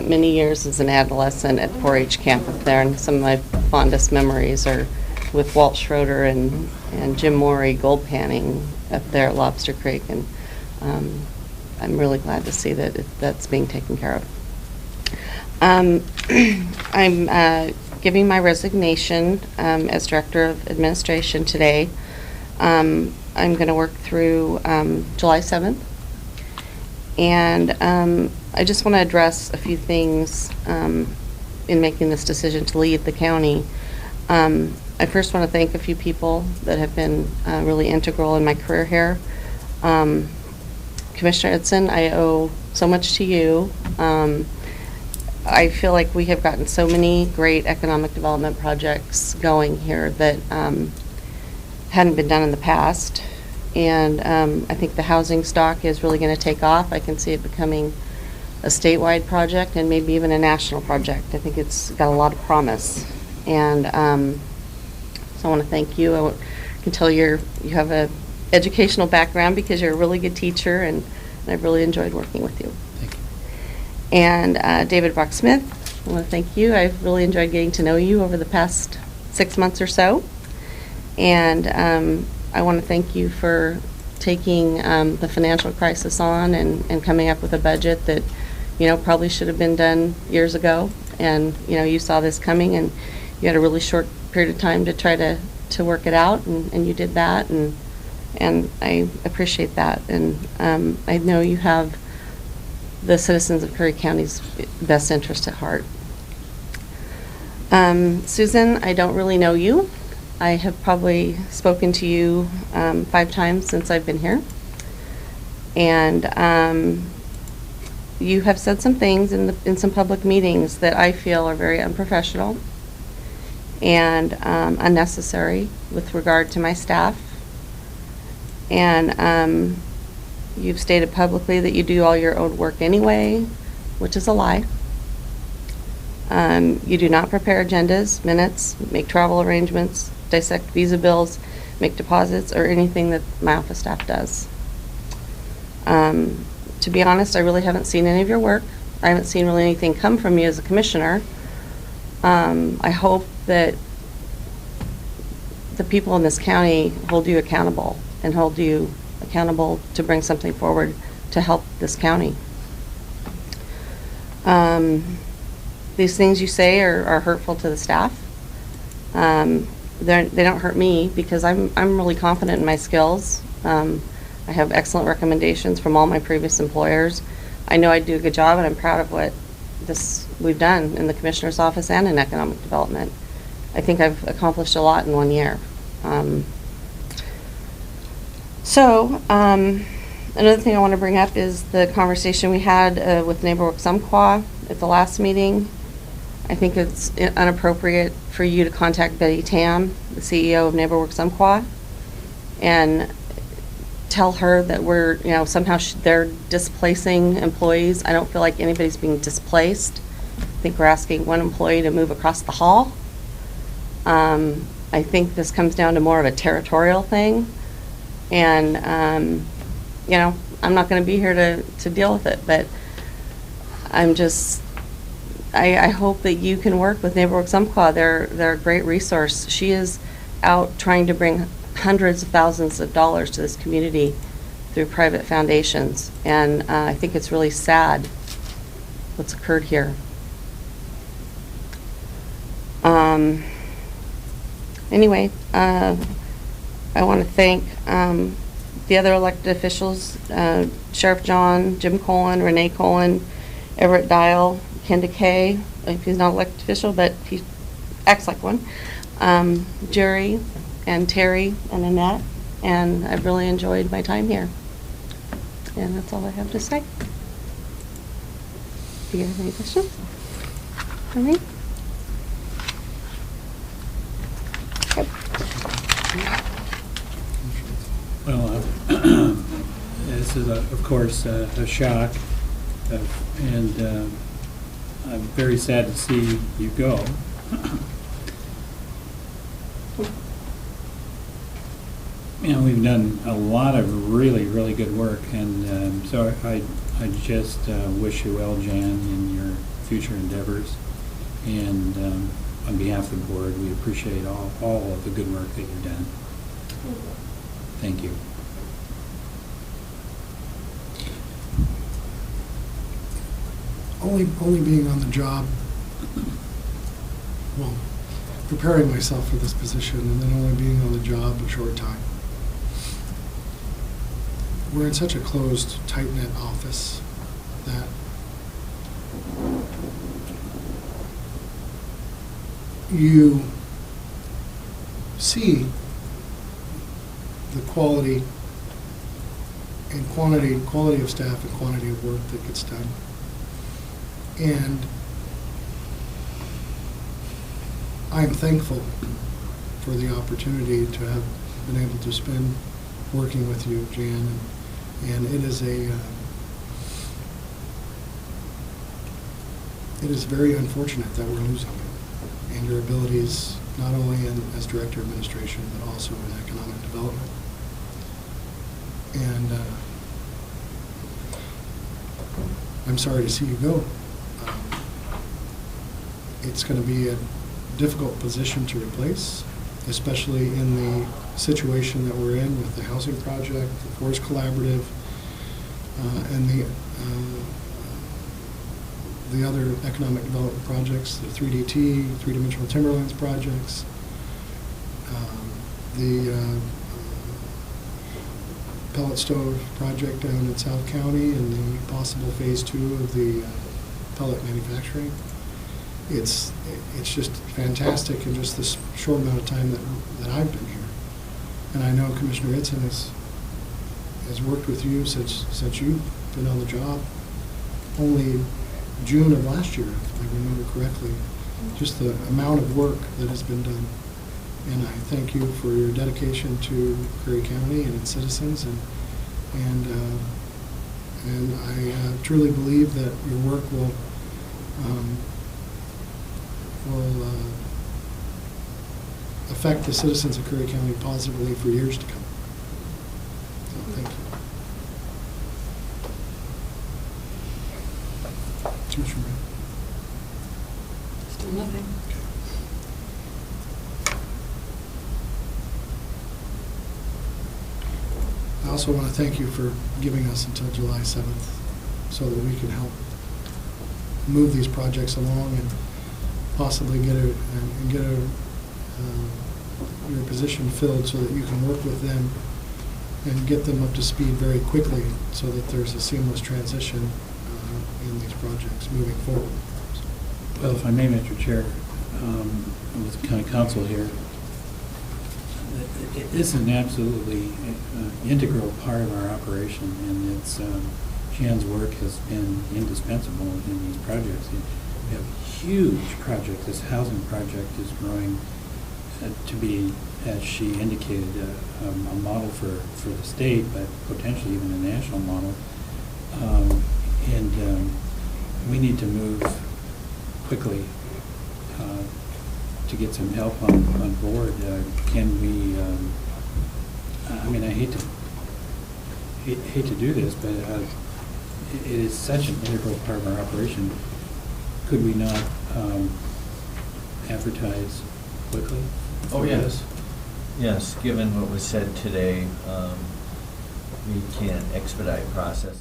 spent many years as an adolescent at 4-H camp up there, and some of my fondest memories are with Walt Schroeder and Jim Morey gold panning up there at Lobster Creek, and I'm really glad to see that that's being taken care of. I'm giving my resignation as Director of Administration today. I'm going to work through July 7th. And I just want to address a few things in making this decision to leave the county. I first want to thank a few people that have been really integral in my career here. Commissioner Edson, I owe so much to you. I feel like we have gotten so many great economic development projects going here that hadn't been done in the past. And I think the housing stock is really going to take off. I can see it becoming a statewide project and maybe even a national project. I think it's got a lot of promise. And so I want to thank you. I can tell you have a educational background because you're a really good teacher, and I've really enjoyed working with you. Thank you. And David Brock-Smith, I want to thank you. I've really enjoyed getting to know you over the past 6 months or so. And I want to thank you for taking the financial crisis on and coming up with a budget that, probably should have been done years ago. And, you saw this coming, and you had a really short period of time to try to work it out, and you did that, and I appreciate that. And I know you have the citizens of Curry County's best interest at heart. Susan, I don't really know you. I have probably spoken to you 5 times since I've been here. And you have said some things in some public meetings that I feel are very unprofessional and unnecessary with regard to my staff. And you've stated publicly that you do all your own work anyway, which is a lie. You do not prepare agendas, minutes, make travel arrangements, dissect visa bills, make deposits, or anything that my office staff does. To be honest, I really haven't seen any of your work. I haven't seen really anything come from you as a commissioner. I hope that the people in this county hold you accountable and hold you accountable to bring something forward to help this county. These things you say are hurtful to the staff. They don't hurt me because I'm really confident in my skills. I have excellent recommendations from all my previous employers. I know I do a good job, and I'm proud of what we've done in the Commissioner's office and in economic development. I think I've accomplished a lot in 1 year. Another thing I want to bring up is the conversation we had with NeighborWorks Umpqua at the last meeting. I think it's inappropriate for you to contact Betty Tam, the CEO of NeighborWorks Umpqua, and tell her that we're, somehow they're displacing employees. I don't feel like anybody's being displaced. I think we're asking one employee to move across the hall. I think this comes down to more of a territorial thing. And, I'm not going to be here to deal with it, but I hope that you can work with NeighborWorks Umpqua. They're a great resource. She is out trying to bring hundreds of thousands of dollars to this community through private foundations, and I think it's really sad what's occurred here. Anyway, I want to thank the other elected officials, Sheriff John, Jim Colin, Renee Colin, Everett Dial, Ken DeKay, if he's not an elected official, but he acts like one, Jerry, and Terry, and Annette, and I've really enjoyed my time here. And that's all I have to say. Do you have any questions for me? Okay. Well, this is, of course, a shock, and I'm very sad to see you go. We've done a lot of really, really good work, and so I just wish you well, Jan, in your future endeavors. And on behalf of the board, we appreciate all of the good work that you've done. Thank you. Only being on the job, well, preparing myself for this position, and then only being on the job a short time. We're in such a closed, tight-knit office that you see the quality and quality of staff and quantity of work that gets done. And I'm thankful for the opportunity to have been able to spend working with you, Jan, and it is very unfortunate that we're losing you and your abilities, not only as Director of Administration, but also in economic development. And I'm sorry to see you go. It's going to be a difficult position to replace, especially in the situation that we're in with the housing project, the Forest Collaborative, and the other economic development projects, the 3DT, three-dimensional timberlands projects, the pellet stove project down in South County, and the possible phase 2 of the pellet manufacturing. It's just fantastic in just this short amount of time that I've been here. And I know Commissioner Itzen has worked with you since you've been on the job. Only June of last year, if I remember correctly, just the amount of work that has been done. And I thank you for your dedication to Curry County and its citizens. And I truly believe that your work will affect the citizens of Curry County positively for years to come. So, thank you. Commissioner Brown. Still nothing. I also want to thank you for giving us until July 7th so that we can help move these projects along and possibly get your position filled so that you can work with them and get them up to speed very quickly so that there's a seamless transition in these projects moving forward. Well, if I may, Mr. Chair, with the county council here, this is an absolutely integral part of our operation, and it's Jan's work has been indispensable in these projects. We have huge projects. This housing project is growing to be, as she indicated, a model for the state, but potentially even a national model. And we need to move quickly to get some help on board. Can we? I mean, I hate to do this, but it is such an integral part of our operation. Could we not advertise quickly? Oh, yes. Yes, given what was said today, we can expedite process.